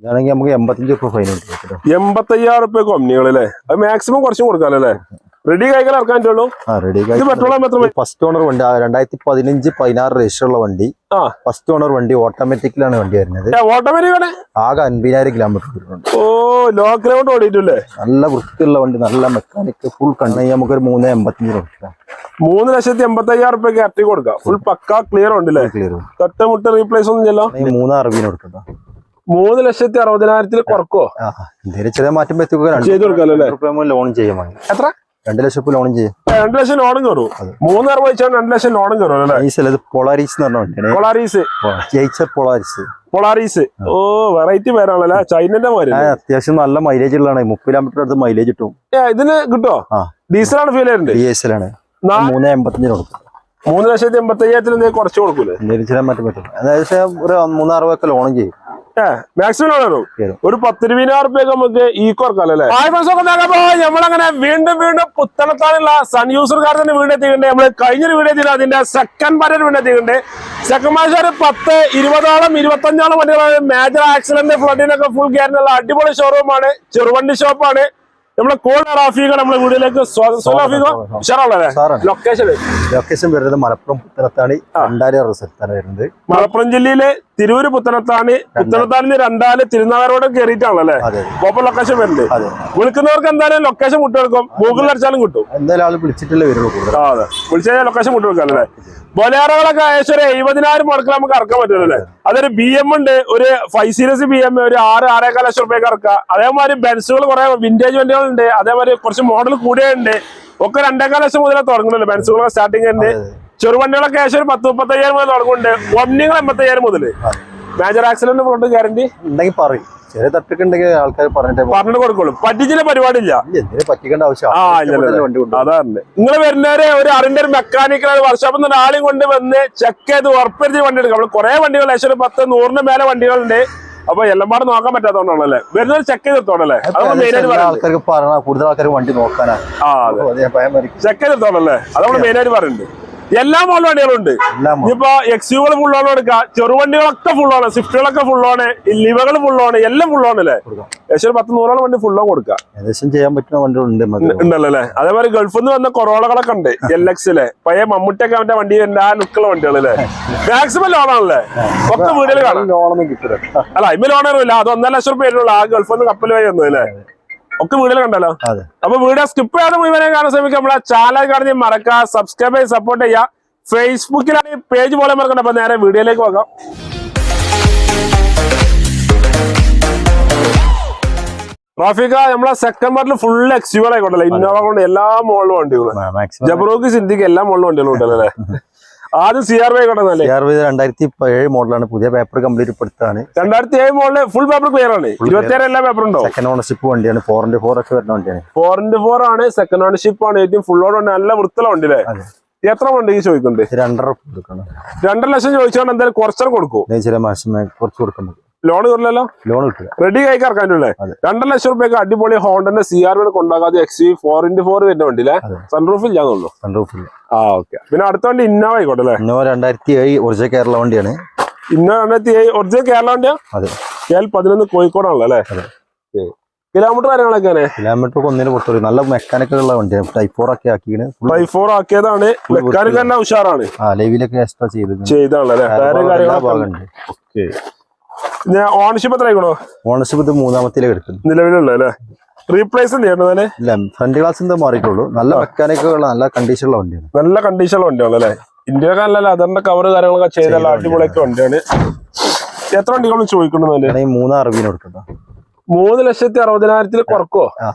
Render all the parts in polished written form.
ഇതാണെങ്കിൽ നമുക്ക് 85 രൂപ ഫൈൻ ഉണ്ട്. 85,000 റുപ്യ കമ്പനികളല്ലേ? അത് മാക്സിമം കുറച്ചും കൊടുക്കാമല്ലോ അല്ലേ? റെഡി കൈകൾ ഇറക്കാൻ പറ്റുള്ളൂ. ഫസ്റ്റ് ഓണർ വണ്ടി 2015-16 രജിസ്റ്റർ ഉള്ള വണ്ടി. ഫസ്റ്റ് ഓണർ വണ്ടി ഓട്ടോമാറ്റിക്കിലാണ് വണ്ടി വരുന്നത്. ഓട്ടോമാറ്റിക് ആകെ 50,000 കിലോമീറ്റർ വരുന്നുണ്ട്. ഓ, ലോ കിലോമീറ്റർ ഓടിയിട്ടില്ലേ? നല്ല വൃത്തിയുള്ള വണ്ടി, നല്ല മെക്കാനിക് ഫുൾ കണ്ണി. നമുക്കൊരു 3,85 കൊടുക്കാം. 3,85,000 റുപ്യക്ക് ഇറക്കി കൊടുക്കാം. ഫുൾ പക്കാ ക്ലിയർ ഉണ്ടല്ലേ? ക്ലിയർ. തട്ടുമുട്ട് റീപ്ലേസ് ഒന്നും ചെയ്യല്ലോ. 3,60 കൊടുക്കട്ടോ. 3,60,000 കുറക്കോ? എന്തെങ്കിലും ചെറിയ മാറ്റം ചെയ്ത് കൊടുക്കാമല്ലോ. ലോൺ ചെയ്യാൻ വേണ്ടി. എത്ര? 2 ലക്ഷം ലോൺ ചെയ്യാം. 2 ലക്ഷം ലോണും കയറും. 3,60 വെച്ചാൽ 2 ലക്ഷം ലോണും കയറും അല്ലേ? പൊളാരീസ് എന്ന് പറഞ്ഞ പൊളാരീസ്. ഓ, വെറൈറ്റി പേരാണല്ലേ? ചൈനന്റെ മാതിരി. അത്യാവശ്യം നല്ല മൈലേജ് ഉള്ളതാണ്. 30 കിലോമീറ്റർ അടുത്ത് മൈലേജ് കിട്ടും. ഇതിന് കിട്ടോ? ഡീസലാണ് ഫീൽ ചെയ്യുന്നത്. ഡീസലാണ്. 3,85 കൊടുക്കും. 3,85,000 കുറച്ച് കൊടുക്കൂലേ? ചെയ്യാൻ പറ്റും. ഏകദേശം ഒരു 3,60 ലോണും ചെയ്യും. മാക്സിമം ലോൺ വരും. ഒരു 10,20,000 റുപ്യക്ക് നമുക്ക് ഈക്കോർക്കാല്ലേ? നമ്മളങ്ങനെ വീണ്ടും പുത്തനത്താനുള്ള സൺ യൂസർക്കാർ തന്നെ വീട് എത്തിക്കണ്ടേ. നമ്മള് കഴിഞ്ഞൊരു വീട് എത്തിയിട്ട് അതിന്റെ സെക്കൻഡ് പാർട്ട് വീട് എത്തിക്കണ്ടേ. സെക്കൻഡ് മാസം ഒരു 10, 20ഓളം 25ഓളം വണ്ടികളാണ്. മേജർ ആക്സിഡന്റ്, ഫ്ലഡിനൊക്കെ ഫുൾ ഗ്യാരന്റിയുള്ള അടിപൊളി ഷോറൂമാണ്. ചെറുവണ്ടി ഷോപ്പാണ്. നമ്മളെ റാഫിക നമ്മളെ വീട്ടിലേക്ക് ലൊക്കേഷൻ വരുന്നത് മലപ്പുറം പുത്തനത്താണി 2000 സ്ഥലത്താണ് വരുന്നത്. മലപ്പുറം ജില്ലയിലെ തിരൂര് പുത്തനത്താണി, പുത്തനത്താണിന് 2 തിരുനാഗരോടെ കയറിയിട്ടാണല്ലേ പ്രോപ്പർ ലൊക്കേഷൻ വരുന്നത്. വിളിക്കുന്നവർക്ക് എന്തായാലും ലൊക്കേഷൻ വിട്ടുകൊടുക്കും. ഗൂഗിളിൽ അടിച്ചാലും കിട്ടും. എന്തായാലും ആൾ വിളിച്ചിട്ടല്ലേ വരുള്ളൂ. അതെ, വിളിച്ചാൽ ലൊക്കേഷൻ വിട്ടുകൊടുക്കാം അല്ലേ? ബൊലേറോകളൊക്കെ ഏകദേശം ഒരു 70,000 മുടക്കിൽ നമുക്ക് ഇറക്കാൻ പറ്റുമല്ലേ? അതൊരു BM ഉണ്ട്, ഒരു 5 സീരീസ് BM, ഒരു 6-6.5 ലക്ഷം റുപ്യക്ക് ഇറക്കാം. അതേമാതിരി ബെൻസുകൾ കുറെ വിന്റേജ് വണ്ടികളുണ്ട്. അതേമാതിരി കുറച്ച് മോഡൽ കൂടിയുണ്ട്. ഒക്കെ 2.5 ലക്ഷം മുതലേ തുടങ്ങുന്നുണ്ട് ബെൻസുകളൊക്കെ സ്റ്റാർട്ടിംഗ് ഉണ്ട്. ചെറുവണ്ടികളൊക്കെ ഏകദേശം ഒരു 10-35,000 മുതൽ തുടങ്ങുന്നുണ്ട്. ഒമ്നികൾ 85,000 മുതൽ. മേജർ ആക്സിഡന്റ് ഫ്രണ്ട് ഗ്യാരണ്ടി ഉണ്ടെങ്കിൽ പറയും. ചെറിയ തട്ടൊക്കെ ആൾക്കാർ പറഞ്ഞു കൊടുക്കുള്ളൂ. പറ്റിച്ചിന് പരിപാടിയില്ല. പറ്റിക്കേണ്ട ആവശ്യം. അതാണ് നിങ്ങൾ വരുന്നവരെ ഒരു അറിന്റെ ഒരു മെക്കാനിക്കൽ വർക്ക്ഷോപ്പിൽ നിന്ന് ആളെയും കൊണ്ട് വന്ന് ചെക്ക് ചെയ്ത് ഉറപ്പെടുത്തി വണ്ടി എടുക്കാം. നമ്മൾ കുറെ വണ്ടികൾ ഏകദേശം 10-100 മേലെ വണ്ടികളുണ്ട്. അപ്പൊ എല്ലാം പാടെ നോക്കാൻ പറ്റാത്തോണ്ടാണല്ലേ വരുന്നത്. ചെക്ക് ചെയ്തിട്ടോണല്ലേ? ആൾക്കാർക്ക് കൂടുതൽ ആൾക്കാർ വണ്ടി നോക്കാനാണ്. ചെക്ക് ചെയ്തിട്ടോളല്ലേ? അത് നമ്മൾ മെയിനായിട്ട് പറയുന്നുണ്ട്. എല്ലാ മോഡൽ വണ്ടികളും ഉണ്ട്. ഇനിയിപ്പോ എക്സ്യൂകൾ ഫുള്ളോണ് എടുക്കാം. ചെറുവണ്ടികളൊക്കെ ഫുള്ളാണ്. സ്വിഫ്റ്റുകളൊക്കെ ഫുള്ളാണ്. ലിവകൾ ഫുള്ളാണ്. എല്ലാം ഫുള്ളാണ് അല്ലേ? ഏകദേശം 10-100 വണ്ടി ഫുള്ളോ കൊടുക്കാം. ഏകദേശം ചെയ്യാൻ പറ്റുന്ന വണ്ടികളുണ്ട് ഉണ്ടല്ലേ? അതേമാതിരി ഗൾഫിൽ നിന്ന് വന്ന കൊറോളകളൊക്കെ ഉണ്ട്. LX പഴയ മമ്മൂട്ടിയൊക്കെ അവന്റെ വണ്ടി ആ ലുക്കുള്ള വണ്ടികളല്ലേ? മാക്സിമം ലോണാണല്ലേ? ഒക്കെ വീടുകൾ കാണാം. ലോണൊന്നും കിട്ടില്ല. അല്ല, ഇമ്മ ലോണൊന്നുമില്ല. അത് 1.5 ലക്ഷം റുപ്യ വരുന്നുള്ളൂ. ആ ഗൾഫിൽ നിന്ന് കപ്പൽ വഴി വന്നതല്ലേ? ഒക്കെ വീഡിയോ കണ്ടല്ലോ. അപ്പൊ വീഡിയോ സ്കിപ്പ് ചെയ്യാതെ മുഴുവനെ കാണാൻ ശ്രമിക്കുക. നമ്മളെ ചാനൽ കാണുന്ന മറക്കുക, സബ്സ്ക്രൈബ് ചെയ്ത് സപ്പോർട്ട് ചെയ്യുക. ഫേസ്ബുക്കിലാണ് പേജ് പോലെ മറക്കണ്ട. അപ്പൊ നേരെ വീഡിയോയിലേക്ക് പോകാം. റാഫിക, നമ്മളെ സെക്കൻഡ് പാർട്ടിൽ ഫുൾ എക്സ്യൂവൽ ആയിക്കോട്ടല്ലേ? ഇന്നോവ കൊണ്ട് എല്ലാ മോഡലും വണ്ടികളും, ജബ്രോക്ക്, സിന്ധിക്ക് എല്ലാ മോഡലും വണ്ടികളും ഉണ്ടല്ലോ അല്ലേ? ആദ്യം CR-V ആയിക്കോട്ടെ. 2007 മോഡലാണ്. പുതിയ പേപ്പർ കംപ്ലീറ്റ് പെടുത്താണ്. 2007 മോഡല് ഫുൾ പേപ്പർ ക്ലിയർ ആണ്. 27 എല്ലാ പേപ്പറും ഉണ്ടോ? സെക്കൻഡ് ഓണർഷിപ്പ് വണ്ടിയാണ്. 4x4 ഒക്കെ വരുന്ന വണ്ടിയാണ്. 4x4 ആണ്. സെക്കൻഡ് ഓണർഷിപ്പ് ആണ്. ഏറ്റവും ഫുൾ ഓൺ നല്ല വൃത്തിയുള്ള വണ്ടി അല്ലേ? എത്ര വണ്ടി ചോദിക്കുന്നുണ്ട്? 2.5 ലക്ഷം ചോദിച്ചാൽ എന്തായാലും കുറച്ചാൽ കൊടുക്കും. കുറച്ച് കൊടുക്കുന്നത്. ലോൺ കയറില്ലല്ലോ? ലോൺ കിട്ടില്ല. റെഡി കൈക്ക് ഇറക്കാനല്ലേ? 2.5 ലക്ഷം റുപ്യക്ക് അടിപൊളി ഹോണ്ടന്റെ CR-V കൊണ്ടാകാതെ XV 4x4 വരുന്ന വണ്ടിയില്ലേ? സൺറൂഫ് ഇല്ലാന്നുള്ളൂ. സൺറൂഫില്ല. ഓക്കെ. പിന്നെ അടുത്ത വണ്ടി ഇന്നോവ ആയിക്കോട്ടെ അല്ലേ? ഇന്നോവ 2007 ഒറിജിനൽ കേരള വണ്ടിയാണ്. ഇന്നോവ 2007 ഒറിജിനൽ കേരള വണ്ടിയാ? അതെ. KL11 കോഴിക്കോടാണല്ലോ അല്ലേ? കിലോമീറ്റർ കാര്യങ്ങളൊക്കെ കിലോമീറ്റർ ഒന്നിന് പുറത്തു. നല്ല മെക്കാനിക്കൽ ഉള്ള വണ്ടിയാണ്. Type 4 ഒക്കെ ആക്കിയാണ്. Type 4 ആക്കിയതാണ്. മെക്കാനിക്കൽ തന്നെ ഉഷാറാണ്. ലൈവിലൊക്കെ എക്സ്ട്രാ ചെയ്താണല്ലേ? ഓണർഷിപ്പ് എത്ര ആയിക്കണോ? ഓണർഷിപ്പ് 3ാമത്തിലേക്ക് എടുക്കുന്നു നിലവിലുള്ള അല്ലേ? റീപ്ലേസ് ചെയ്യണ്ടതല്ലേ? ഇല്ല, ഫ്രണ്ട് ഗ്ലാസ് മാറിയിട്ടുള്ളൂ. നല്ല മെക്കാനിക്കുള്ള നല്ല കണ്ടീഷനുള്ള വണ്ടിയാണ്. നല്ല കണ്ടീഷനുള്ള വണ്ടിയാണ് അല്ലേ? ഇന്ത്യയൊക്കെ നല്ല അതിന്റെ കവർ കാര്യങ്ങളൊക്കെ ചെയ്തല്ല അടിപൊളിയൊക്കെ വണ്ടിയാണ്. എത്ര വണ്ടികളും ചോദിക്കണമെന്നല്ലേ? 3,60 കൊടുക്കട്ടോ. 3,60,000 കുറക്കോ?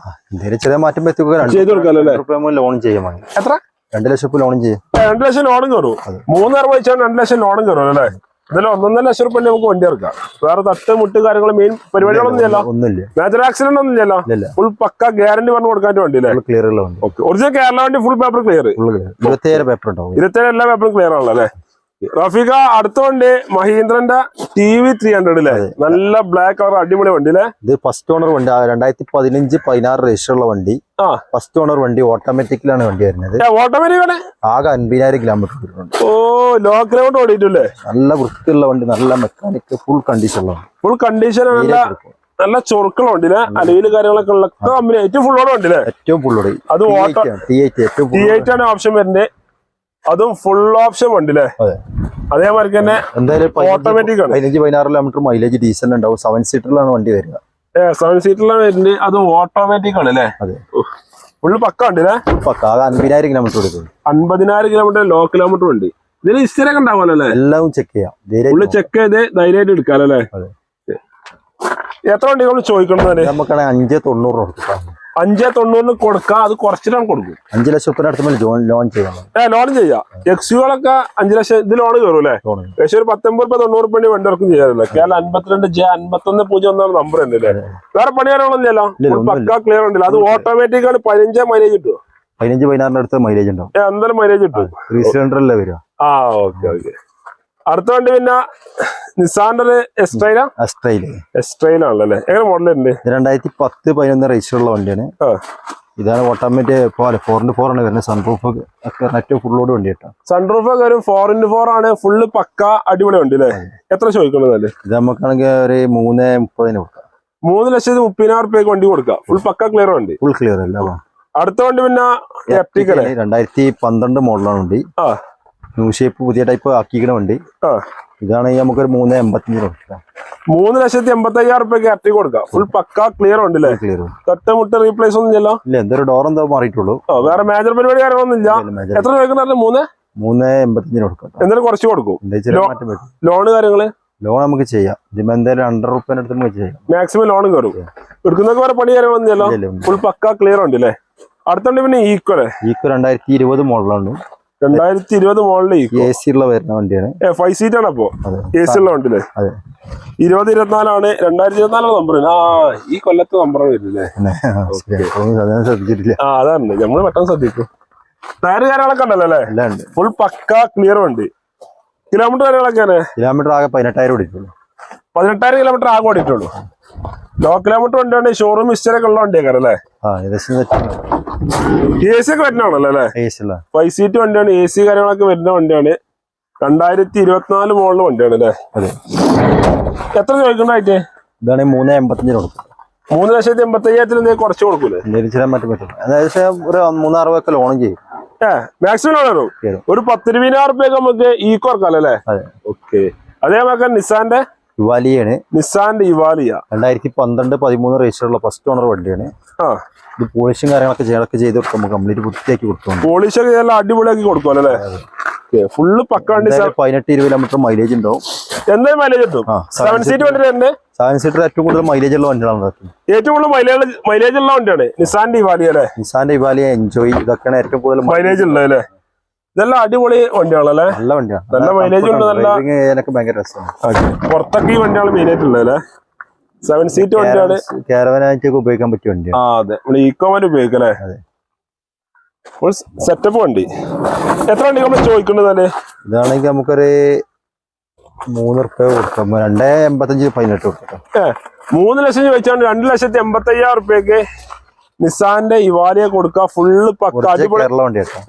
എന്തെങ്കിലും ചെറിയ മാറ്റം ചെയ്ത് കൊടുക്കാമല്ലോ. ലോൺ ചെയ്യാൻ. എത്ര? 2 ലക്ഷം ലോണും ചെയ്യും. 2 ലക്ഷം ലോണും കയറും. 3,60 വെച്ചാൽ 2 ലക്ഷം ലോണും കയറും അല്ലേ? ഇതിൽ 1.5 ലക്ഷം റുപ്യ നമുക്ക് വണ്ടി ഇറക്കാം. വേറെ തട്ട് മുട്ട് കാര്യങ്ങൾ മെയിൻ പരിപാടികളൊന്നും ഒന്നുമില്ല. മേജർ ആക്സിഡന്റ് ഒന്നും ഇല്ലല്ലോ? ഫുൾ പക്ക ഗ്യാരണ്ടി പറഞ്ഞു കൊടുക്കാൻ വണ്ടി അല്ലേ? ക്ലിയർ ഉള്ള വണ്ടി. ഒറിജിനൽ കേരള വണ്ടി ഫുൾ പേപ്പർ ക്ലിയർ. 27 പേപ്പർ ഉണ്ടാവും. 27 എല്ലാ പേപ്പറും ക്ലിയർ ആണല്ലോ അല്ലേ? റഫീഖ അടുത്ത വണ്ടി മഹീന്ദ്രന്റെ TV300 അല്ലേ? നല്ല ബ്ലാക്ക് കളർ അടിപൊളി വണ്ടി അല്ലേ? ഇത് ഫസ്റ്റ് ഓണർ വണ്ടി 2015-16 രജിസ്റ്റർ ഉള്ള വണ്ടി. ഫസ്റ്റ് ഓണർ വണ്ടി ഓട്ടോമാറ്റിക്കിലാണ് വണ്ടി വരുന്നത്. ഓട്ടോമാറ്റിക് ആണ്. ആകെ 50,000 കിലോമീറ്റർ ഓടിയിട്ടുണ്ട്. ഓ ലോ കിലോമീറ്റർ ഓടിയിട്ടില്ലേ? നല്ല വൃത്തിയുള്ള വണ്ടി, നല്ല മെക്കാനിക്, ഫുൾ കണ്ടീഷൻ ഉള്ള ഫുൾ കണ്ടീഷൻ, നല്ല ചൊറുക്കുള്ള വണ്ടിയില്ലേ? അലവില് കാര്യങ്ങളൊക്കെ ഉള്ള കമ്പനി ഏറ്റവും ഫുള്ളോട് വണ്ടിയില്ലേ? ഏറ്റവും ഫുള്ളോട്. അത് T8 ആണ് ഓപ്ഷൻ വരുന്നത്. അതും ഫുൾ ഓപ്ഷൻ വണ്ടിയില്ലേ? അതേമാതിരി തന്നെ എന്തായാലും ഓട്ടോമാറ്റിക് ആണ്. 15-16 കിലോമീറ്റർ മൈലേജ് ഡീസൽ ഉണ്ടാവും. 7 സീറ്ററിലാണ് വണ്ടി വരിക. 7 സീറ്ററിലാണ് വരുന്നത്. അതും ഓട്ടോമാറ്റിക് ആണ് അല്ലേ? അതെ, ഫുള്ള് പക്ക ഉണ്ടല്ലേ? പക്ക. ആകെ 50,000 കിലോമീറ്റർ ഓടിക്കും. 50,000 കിലോമീറ്റർ ലോ കിലോമീറ്റർ ഉണ്ട്. ഇതിന് ഹിസ്റ്ററി ഒക്കെ ഉണ്ടാവുമല്ലോ അല്ലേ? എല്ലാം ചെക്ക് ചെയ്യാം. ഫുള്ള് ചെക്ക് ചെയ്ത് ധൈര്യമായിട്ട് എടുക്കാമല്ലോ അല്ലേ? എത്ര വണ്ടി നമ്മൾ ചോദിക്കുന്നത്? നമുക്കാണെങ്കിൽ 590 കൊടുക്കാം. 590 കൊടുക്കാം. അത് കുറച്ചിട്ടാണ് കൊടുക്കും. 5 ലക്ഷത്തിന് അടുത്ത് ലോൺ ചെയ്യാം. ലോൺ ചെയ്യാം. എക്സുകളൊക്കെ 5 ലക്ഷം ഇത് ലോൺ കയറും അല്ലേ? ഏകദേശം ഒരു 19-90 പണി വണ്ടി ഇറക്കും ചെയ്യാറില്ല. കേരളം 52J5101 നമ്പർ ഉണ്ട് അല്ലേ? വേറെ പണി കാര്യങ്ങളൊന്നുമില്ലല്ലോ? പക്കാ ക്ലിയർ ഉണ്ടല്ലോ. അത് ഓട്ടോമാറ്റിക് ആണ്. 15 മൈലേജ് കിട്ടുമോ? 15-16 അടുത്ത് മൈലേജ് ഉണ്ടാവും. എന്തായാലും മൈലേജ് കിട്ടും. 3 സിലിണ്ടറല്ലേ വരിക. ഓക്കെ. അടുത്ത വണ്ടി പിന്നെ നിസാന്റെ എസ്ട്രൈലാണല്ലേ? എങ്ങനെ മോഡൽ ഉണ്ട്? 2010-11 രജിസ്റ്റർ ഉള്ള വണ്ടിയാണ്. ഇതാണ് ഓട്ടോമാറ്റിക് 4x4 ആണ് വരുന്നത്. സൺറൂഫ് ഒക്കെ ഫുള്ളോട് വണ്ടി കേട്ടോ. സൺറൂഫ് ഒക്കെ ഒരു 4x4 ആണ്. ഫുള്ള് പക്ക അടിപൊളി വണ്ടി അല്ലേ? എത്ര ചോദിക്കുന്നത്? ഇത് നമുക്കാണെങ്കിൽ ഒരു 330 കൊടുക്കാം. 3,30,000 വണ്ടി കൊടുക്കാം. ഫുൾ പക്ക ക്ലിയർ വണ്ടി. ഫുൾ ക്ലിയർ അല്ല. അടുത്ത വണ്ടി പിന്നെ 2012 മോഡലാണ് വണ്ടി. ന്യൂ ഷേപ്പ്, പുതിയ ടൈപ്പ് ആക്കിക്കണ വണ്ടി. ഇതാണെങ്കിൽ നമുക്കൊരു 385 കൊടുക്കാം. 3,85,000 കൊടുക്കാം. ഫുൾ പക്ക ക്ലിയർ ഉണ്ട് അല്ലേ? ക്ലിയർ. തൊട്ടമുട്ട റീപ്ലേസ് ഒന്നും ഇല്ല. എന്തൊരു ഡോർ എന്തോ മാറിയിട്ടുള്ളൂ. വേറെ മേജർ പരിപാടി കാര്യങ്ങളൊന്നും ഇല്ല. എത്ര ചോദിക്കുന്നത്? 385 കൊടുക്കാം. എന്തായാലും കുറച്ച് കൊടുക്കും. ലോണ് കാര്യങ്ങള് ലോൺ നമുക്ക് ചെയ്യാം. ഇതിപ്പോ എന്തായാലും 100 രൂപ അടുത്ത് നമുക്ക് ചെയ്യാം. മാക്സിമം ലോൺ കയറും. എടുക്കുന്നൊക്കെ വേറെ പണി കാര്യങ്ങളൊന്നും ഇല്ലല്ലോ? ഫുൾ പക്ക ക്ലിയർ ഉണ്ട് അല്ലേ? അടുത്തുണ്ട് പിന്നെ ഈക്കോ 2020 മോഡലാണ്. 2020 മോഡല് AC ഉള്ള വരുന്ന വണ്ടിയാണ്. 5 സീറ്റ് ആണ്. അപ്പൊ AC ഉള്ള വണ്ടിയില്ലേ? 2024 2024 നമ്പർ. ഈ കൊല്ലത്തെ നമ്പറാണ് വരുന്നില്ലേ? ശ്രദ്ധിച്ചിട്ടില്ല. അതാണ് നമ്മള് പെട്ടെന്ന് ശ്രദ്ധിക്കും. ടയർ കാര്യങ്ങളൊക്കെ ഉണ്ടല്ലോ അല്ലേ? ഫുൾ പക്ക ക്ലിയർ ഉണ്ട്. കിലോമീറ്റർ കാര്യങ്ങളൊക്കെയാണ്? കിലോമീറ്റർ ആകെ 18,000 ഓടിയിട്ടുള്ളൂ. 18,000 കിലോമീറ്റർ ആകെ ഓടിയിട്ടുള്ളൂ. ലോ കിലോമീറ്റർ വണ്ടിയാണ്. ഷോറൂം ഹിസ്റ്ററി ഒക്കെ ഉള്ള വണ്ടിയൊക്കെ അല്ലേ? AC ഒക്കെ വരുന്നതാണല്ലോ അല്ലേ? 5 സീറ്റ് വണ്ടിയാണ്. AC കാര്യങ്ങളൊക്കെ വരുന്ന വണ്ടിയാണ്. 2024 മോഡൽ വണ്ടിയാണ് അല്ലേ? എത്ര ചോദിക്കണ്ടായിട്ട്? ഇതാണ് 385 കൊടുക്കും. 3,85,000 കുറച്ച് കൊടുക്കൂലേ? ഏകദേശം ഒരു 360 ലോണും ചെയ്യും. മാക്സിമം ലോൺ വരും. ഒരു 10,20,000 നമുക്ക് ഈക്കോ ഇറക്കാം അല്ലേ? ഓക്കെ. അതേപോലെ നിസാന്റെ ഇവാലിയ 2012-13 രജിസ്റ്റർ ഉള്ള ഫസ്റ്റ് ഓണർ വണ്ടിയാണ്. ഇത് പോളിഷും കാര്യങ്ങളൊക്കെ ചെയ്ത് കൊടുക്കും. നമുക്ക് കംപ്ലീറ്റ് വൃത്തിയാക്കി കൊടുക്കും. പോളിഷ് ഒക്കെ അടിപൊളിയാക്കി കൊടുക്കും അല്ലേ? ഫുള്ള് പക്ക വണ്ടി. 18-20 കിലോമീറ്റർ മൈലേജ് ഉണ്ടാവും. എന്തായാലും മൈലേജ് കിട്ടും. 7 സീറ്റ് വണ്ടി തന്നെ. 7 സീറ്റർ ഏറ്റവും കൂടുതൽ മൈലേജ് ഉള്ള വണ്ടികളാണ്. ഏറ്റവും കൂടുതൽ മൈലേജ് ഉള്ള വണ്ടിയാണ് നിസാന്റെ ഇവാലിയ അല്ലേ? നിസാന്റെ ഇവാലിയ, എൻജോയ്, ഇതൊക്കെയാണ് ഏറ്റവും കൂടുതൽ മൈലേജ് ഉള്ളത് അല്ലേ? ഇതെല്ലാം അടിപൊളി വണ്ടിയാണല്ലേ? നല്ല വണ്ടിയാണ്. നല്ല മൈലേജ് ഉണ്ട്. ഭയങ്കര രസമാണ്. പുറത്തൊക്കെ ഈ വണ്ടിയാണ് മെയിൻ ആയിട്ടുള്ളത് അല്ലേ? 7 സീറ്റ് വണ്ടിയാണ്. കാരവാനായിട്ടൊക്കെ ഉപയോഗിക്കാൻ പറ്റിയ വണ്ടിയാണ്. അതെ, നമ്മൾ ഈക്കോമാൻ ഉപയോഗിക്കല്ലേ? ഫുൾ സെറ്റപ്പ് വണ്ടി. എത്ര വണ്ടി നമ്മൾ ചോദിക്കുന്നത്? ഇതാണെങ്കിൽ നമുക്കൊരു 3 റുപ്യ കൊടുക്കാം. 285 കൊടുക്കാം. 3 ലക്ഷം ചോദിച്ചാൽ 2,85,000 നിസാന്റെ ഇവാലിയ കൊടുക്കുക. ഫുള്ള് പക്ക അടിപൊളി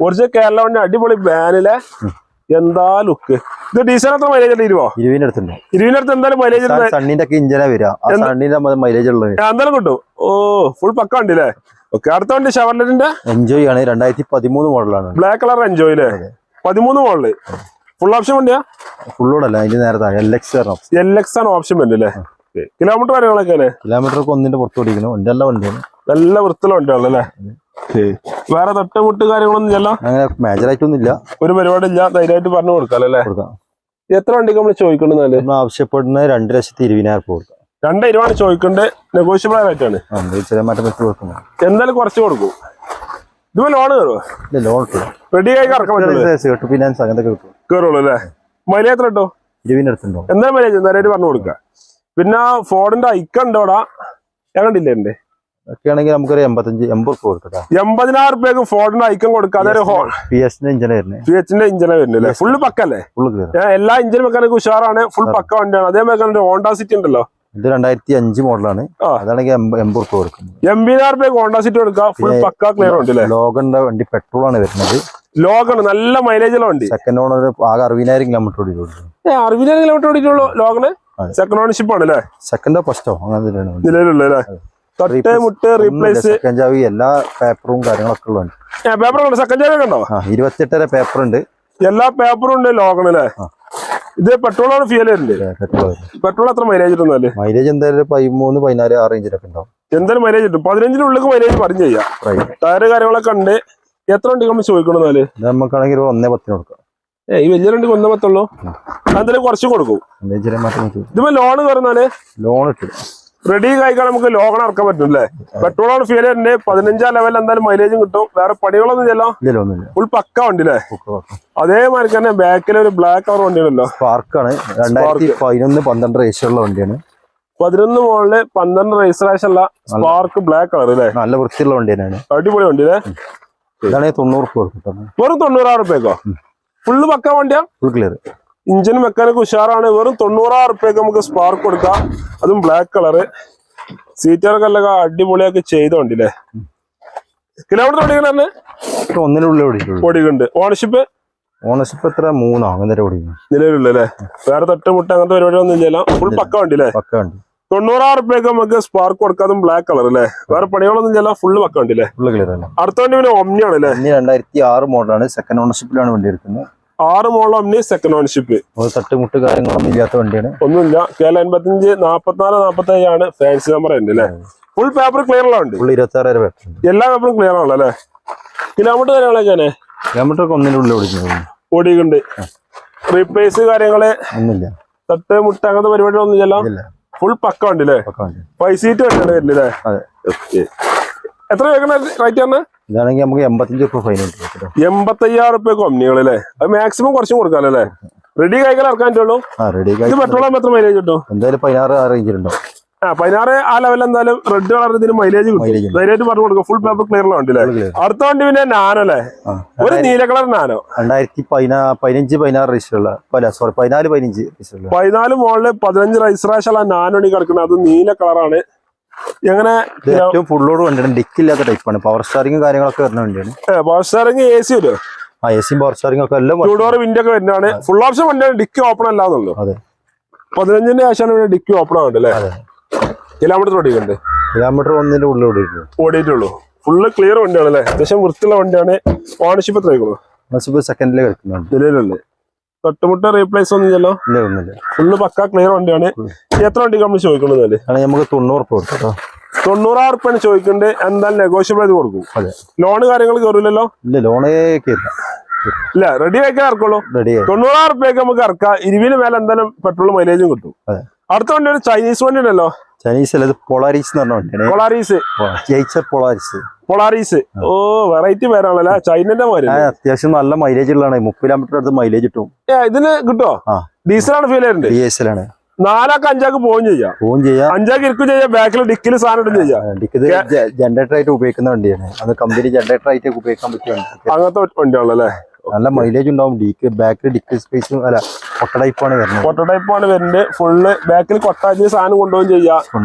ഒറിജിനൽ കേരള വണ്ടി. അടിപൊളി ബാനിലെ എന്താ ലുക്ക്. ഇത് ഡീസൽ എത്ര മൈലേജ് ഉണ്ട്? 20 അടുത്ത് എന്തായാലും മൈലേജ് എന്തായാലും കിട്ടും. ഫുൾ പക്ക ഉണ്ടല്ലേ? ഓക്കെ. അടുത്ത വണ്ടി ഷവർലെറ്റിന്റെ എൻജോയ് ആണ്. 2013 മോഡലാണ്. ബ്ലാക്ക് കളർ എൻജോയ് അല്ലേ? 13 മോഡല്. ഫുൾ ഓപ്ഷൻ വണ്ടിയാ? ഫുള്ളോടല്ല, അതിന്റെ നേരത്തെ LX ആണ് ഓപ്ഷൻ വണ്ടി അല്ലേ? കിലോമീറ്റർ കാര്യങ്ങളൊക്കെ കിലോമീറ്റർ ഒന്നിന്റെ പുറത്ത് ഓടിക്കുന്നു. എല്ലാ വണ്ടിയാണ് നല്ല വൃത്തിയുള്ള വണ്ടിയാണല്ലേ? വേറെ തട്ടുമുട്ട് കാര്യങ്ങളൊന്നും ഇല്ല. അങ്ങനെ മേജറായിട്ടൊന്നും ഇല്ല. ഒരു പരിപാടി ഇല്ല. ധൈര്യമായിട്ട് പറഞ്ഞു കൊടുക്കാം അല്ലേ? എത്ര വണ്ടിക്ക് നമ്മൾ ചോദിക്കുന്നത്? ആവശ്യപ്പെടുന്നത് 2,20,000 കൊടുക്കാം. 2,20,000 ചോദിക്കേണ്ടത്. നെഗോഷ്യബിൾ ആയിട്ടാണ്. എന്തായാലും കുറച്ച് കൊടുക്കും. ഇതുപോലെ ലോൺ കയറുമോ? ലോൺ റെഡി ആയി ഇറക്കാൻ കയറുള്ളൂ അല്ലേ? മൈലേജ് എത്ര കിട്ടോ? 20 അടുത്തുണ്ടോ? എന്തായാലും മൈലേജ് നേരായിട്ട് പറഞ്ഞു കൊടുക്കുക. പിന്നെ ഫോർഡിന്റെ ഐക്ക ഉണ്ടോടാ? ഞാൻ കണ്ടില്ലേ? ഒക്കെ ആണെങ്കിൽ നമുക്കൊരു 80 കൊടുക്കാം. 80,000 രൂപയ്ക്ക് ഫോർഡിന്റെ ഐക്കൺ കൊടുക്കാം. അതൊരു ഇഞ്ചിന്റെ ഇഞ്ചിനെ വരുന്നില്ലേ? ഫുള്ള് പക്കല്ലേ? എല്ലാ ഇഞ്ചിനും വെക്കാനൊക്കെ ഉഷാറാണ്. ഫുൾ പക്ക വണ്ടിയാണ്. അതേപോലെ ഹോണ്ട സിറ്റി ഉണ്ടല്ലോ, ഇത് 2005 മോഡലാണ്. അതാണെങ്കിൽ 80 കൊടുക്കും. 80,000 രൂപയ്ക്ക് ഹോണ്ട സിറ്റി കൊടുക്കാം. ഫുൾ പക്ക ക്ലിയർ ഉണ്ട് അല്ലേ? ലോഗന്റെ വണ്ടി പെട്രോൾ ആണ് വരുന്നത്. ലോഗണ് നല്ല മൈലേജുള്ള വണ്ടി. സെക്കൻഡ് ഓണർ ആകെ 60,000 കിലോമീറ്റർ ഓടിയിട്ടുള്ളൂ. 60,000 കിലോമീറ്റർ ഓടിയിട്ടുള്ളൂ ലോഗന്. സെക്കൻഡ് ഓണർഷിപ്പ് ആണ് അല്ലേ? സെക്കൻഡോ ഫസ്റ്റോ അങ്ങനെ നിലവിലുള്ള അല്ലേ? തൊട്ട് മുട്ട് റീപ്ലേസ് സെക്കൻഡ് ചാവി എല്ലാ പേപ്പറും കാര്യങ്ങളൊക്കെ ഉള്ളതാണ്. പേപ്പർ സെക്കൻഡ് ചാവി ഉണ്ടോ? 28 പേപ്പർ ഉണ്ട്. എല്ലാ പേപ്പറും ഉണ്ട് ലോഗണ് അല്ലേ? ഇത് പെട്രോളാണ് ഫ്യൂൽ വരുന്നത്. പെട്രോൾ എത്ര മൈലേജ് കിട്ടുന്നല്ലേ? മൈലേജ് എന്തായാലും 13, 14 ആ റേഞ്ചിലൊക്കെ ഉണ്ടാവും. എന്തായാലും മൈലേജ് കിട്ടും. 15-നുള്ളിൽ മൈലേജ് പറഞ്ഞു ചെയ്യാം. ടയറ് കാര്യങ്ങളൊക്കെ ഉണ്ട്. എത്ര വണ്ടി നമ്മൾ ചോദിക്കണമെന്നാല് നമുക്കാണെങ്കിൽ 1.10 കൊടുക്കാം. ഈ വലിയ വണ്ടി 1.10 എന്തായാലും കുറച്ച് കൊടുക്കും. ഇതിപ്പോ ലോൺ കയറുന്നാല് ലോൺ ഇട്ടില്ല റെഡി കഴിക്കാൻ നമുക്ക് ലോൺ ഇറക്കാൻ പറ്റും അല്ലേ? പെട്രോളാണ് ഫ്യൂൽ വരുന്നത്. 15 ലെവലിൽ എന്തായാലും മൈലേജും കിട്ടും. വേറെ പണികളൊന്നും ചെല്ലോ. ഫുൾ പക്ക വണ്ടി അല്ലേ? അതേമാതിരി തന്നെ ബാക്കിൽ ഒരു ബ്ലാക്ക് കളർ വണ്ടിയാണല്ലോ. സ്പാർക്കാണ്. 2011-12 രജിസ്റ്ററുള്ള വണ്ടിയാണ്. 11 മോളില് 12 രജിസ്ട്രേഷൻ ഉള്ള സ്പാർക്ക് ബ്ലാക്ക് കളർ അല്ലേ? നല്ല വൃത്തിയുള്ള വണ്ടി തന്നെയാണ്. അടിപൊളി വണ്ടി അല്ലേ? ഇതാണെങ്കിൽ 90 കൊടുക്കും. വെറും 90,000 രൂപയ്ക്കോ? ഫുള്ള് പക്ക വണ്ടിയാ. Full clear. ഇഞ്ചിനും മെക്കാനിക് ഉഷാറാണ്. വെറും 90,000 രൂപയ്ക്ക് നമുക്ക് സ്പാർക്ക് കൊടുക്കാം. അതും ബ്ലാക്ക് കളറ്. സീറ്ററൊക്കെ എല്ലാം അടിപൊളിയാക്കി ചെയ്ത വണ്ടില്ലേ? കിലോമീറ്റർ ഓടിക്കണേ? 1 ഓടിക്കുന്നുണ്ട്. ഓണർഷിപ്പ് എത്ര? 3 അങ്ങനെ ഓടിക്കുന്നു നിലവിലുള്ളല്ലേ? വേറെ തട്ടുമുട്ട അങ്ങനത്തെ പരിപാടി ഒന്നും ഇല്ലല്ലോ. ഫുൾ പക്ക വണ്ടി അല്ലേ? പക്ക വണ്ടി. 90,000 രൂപയ്ക്ക് നമുക്ക് സ്പാർക്ക് കൊടുക്കാതും ബ്ലാക്ക് കളർ അല്ലേ? വേറെ പണികളൊന്നും ഇല്ലല്ലോ. ഫുള്ള് പക്ക വണ്ടി അല്ലേ? ഫുള്ള് ക്ലിയർ അല്ലേ? അടുത്ത വണ്ടി പിന്നെ ഒമ്നി ആണ് അല്ലേ? 2006 മോഡലാണ്. സെക്കൻഡ് ഓണർഷിപ്പിലാണ് വണ്ടി എടുക്കുന്നത്. 6 മോഡൽ ഒമ്നി സെക്കൻഡ് ഓണർഷിപ്പ്. തട്ടുമുട്ട് കാര്യങ്ങളൊന്നും ഇല്ലാത്ത വണ്ടിയാണ്. ഒന്നുമില്ല. KL 55 44 45 ആണ് ഫാൻസി നമ്പർ ഉണ്ട് അല്ലേ? ഫുൾ പേപ്പർ ക്ലിയർ ഉള്ള വണ്ടി. 26,000 പേപ്പർ. എല്ലാ പേപ്പറും ക്ലിയർ ആണല്ലോ അല്ലേ? കിലോമീറ്റർ കാര്യങ്ങളൊക്കെ കിലോമീറ്റർ 1 ഓടിക്കുന്നത് ഓടിക്കുന്നുണ്ട്. റീപ്ലേസ് കാര്യങ്ങള് ഒന്നുമില്ല. തട്ട് മുട്ട അങ്ങനത്തെ പരിപാടി ഒന്നും ഇല്ലല്ലോ. ഫുൾ പക്ക വണ്ടി അല്ലേ? 5 സീറ്റ് വണ്ടിയാണ് വരുന്നില്ലേ? എത്ര കേൾക്കണ റേറ്റ് ആണ്? ഇതാണെങ്കിൽ നമുക്ക് 85 ഫൈൻ 85,000 രൂപയ്ക്ക് ഒമ്നികളല്ലേ? അത് മാക്സിമം കുറച്ചും കൊടുക്കാമല്ലേ? റെഡി കഴിക്കാൻ ഇറക്കാൻ പറ്റുള്ളൂ. ഇത് പെട്രോൾ ആകുമ്പോൾ എത്ര മൈലേജ് കിട്ടും? എന്തായാലും 16 ആ റേഞ്ചിലുണ്ടോ? 16 ആ ലെവലിൽ എന്തായാലും റെഡ് കളർ ഇതിന് മൈലേജ് കിട്ടും. ധൈര്യമായിട്ട് പറഞ്ഞു കൊടുക്കും. ഫുൾ പേപ്പർ ക്ലിയർ ഉള്ള വണ്ടി അല്ലേ? അടുത്ത വണ്ടി പിന്നെ നാനോ അല്ലേ? ഒരു നീല കളർ നാനോ. 2015-16 രജിസ്റ്ററുള്ള 14-15 14 മോളില് 15 രജിസ്ട്രേഷൻ ഉള്ള നാനോണി കിടക്കുന്നത്. അത് നീല കളറാണ്. എങ്ങനെ ഏറ്റവും ഫുൾ ലോഡ് വണ്ടിയാണ്. ഡിക്കില്ലാത്ത ടൈപ്പാണ്. പവർ സ്റ്റാറിംഗ് കാര്യങ്ങളൊക്കെ വരുന്ന വണ്ടിയാണ്. പവർ സ്റ്റാറിംഗ് AC വരുമോ? AC പവർ സ്റ്റാറിംഗ് ഒക്കെ എല്ലാം 2 ഡോർ വിൻഡോ ഒക്കെ വരുന്നതാണ്. ഫുൾ ഓപ്ഷൻ വണ്ടിയാണ്. ഡിക്കി ഓപ്പൺ അല്ലാന്നുള്ളൂ. 15-ന്റെ ശേഷമാണ് ഡിക്കി ഓപ്പൺ ആവുന്നത് അല്ലേ? കിലോമീറ്റർ ഓടിക്കുന്നുണ്ട്. കിലോമീറ്റർ 1 ഉള്ളിൽ ഓടിയിട്ടുള്ളൂ. ഫുള്ള് ക്ലിയർ വണ്ടിയാണ് അല്ലേ? അത്യാവശ്യം വൃത്തിയുള്ള വണ്ടിയാണ്. ഓണർഷിപ്പ് എത്ര ആയിക്കോളൂ? സെക്കൻഡില് കളിക്കുന്നുണ്ട്. നിലവിലുണ്ട്. തൊട്ടുമുട്ട റീപ്ലേസ് ഒന്നും ഇല്ലല്ലോ. ഫുള്ള് പക്ക ക്ലിയർ വണ്ടിയാണ്. എത്ര വണ്ടി നമ്മൾ ചോദിക്കണമെന്നല്ലേ? നമുക്ക് 90 കൊടുക്കാം. 90,000 രൂപയാണ് ചോദിക്കുന്നുണ്ട്. എന്തായാലും നെഗോഷ്യബിൾ ആയിട്ട് കൊടുക്കും. ലോണ് കാര്യങ്ങൾ കയറില്ലല്ലോ? ഇല്ല, ലോണേ ഇല്ല. റെഡി ആക്കാൻ ഇറക്കുള്ളൂ. 90,000 രൂപയ്ക്ക് നമുക്ക് ഇറക്കാം. 20 മേലെ എന്തായാലും പെട്രോൾ മൈലേജും കിട്ടും. അടുത്ത വണ്ടി ഒരു ചൈനീസ് വണ്ടി ഉണ്ടല്ലോ. ചൈനീസ് അല്ല, പൊളാരീസ് എന്ന് പറഞ്ഞ പൊളാരീസ്. ഓ, വെറൈറ്റി പേരാണല്ലേ? ചൈനന്റെ മാതിരി. അത്യാവശ്യം നല്ല മൈലേജ് ഉള്ളതാണ്. 30 കിലോമീറ്റർ അടുത്ത് മൈലേജ് കിട്ടും. ഇതിന് കിട്ടോ? ഡീസലാണ് ഫീൽ ചെയ്യുന്നത്. ഡീസലാണ്. 4 5 പോവും ചെയ്യാം. 5 ഇരിക്കും ചെയ്യാം. ബാക്കിൽ ഡിക്കിൽ സാധനം ഇടും ചെയ്യാം. ജനറേറ്റർ ആയിട്ട് ഉപയോഗിക്കുന്ന വണ്ടിയാണ്. അത് കമ്പനി ജനറേറ്റർ ആയിട്ട് ഉപയോഗിക്കാൻ പറ്റിയ അങ്ങനത്തെ വണ്ടിയാണല്ലേ? നല്ല മൈലേജ് ഉണ്ടാവും. ബാക്കിൽ ഡിക്കി സ്പേസും അല്ല കൊട്ടടൈപ്പാണ് വരുന്നത്. ഫുള്ള് ബാക്കിൽ കൊട്ടാജ് സാധനം കൊണ്ടുപോകും ചെയ്യാം.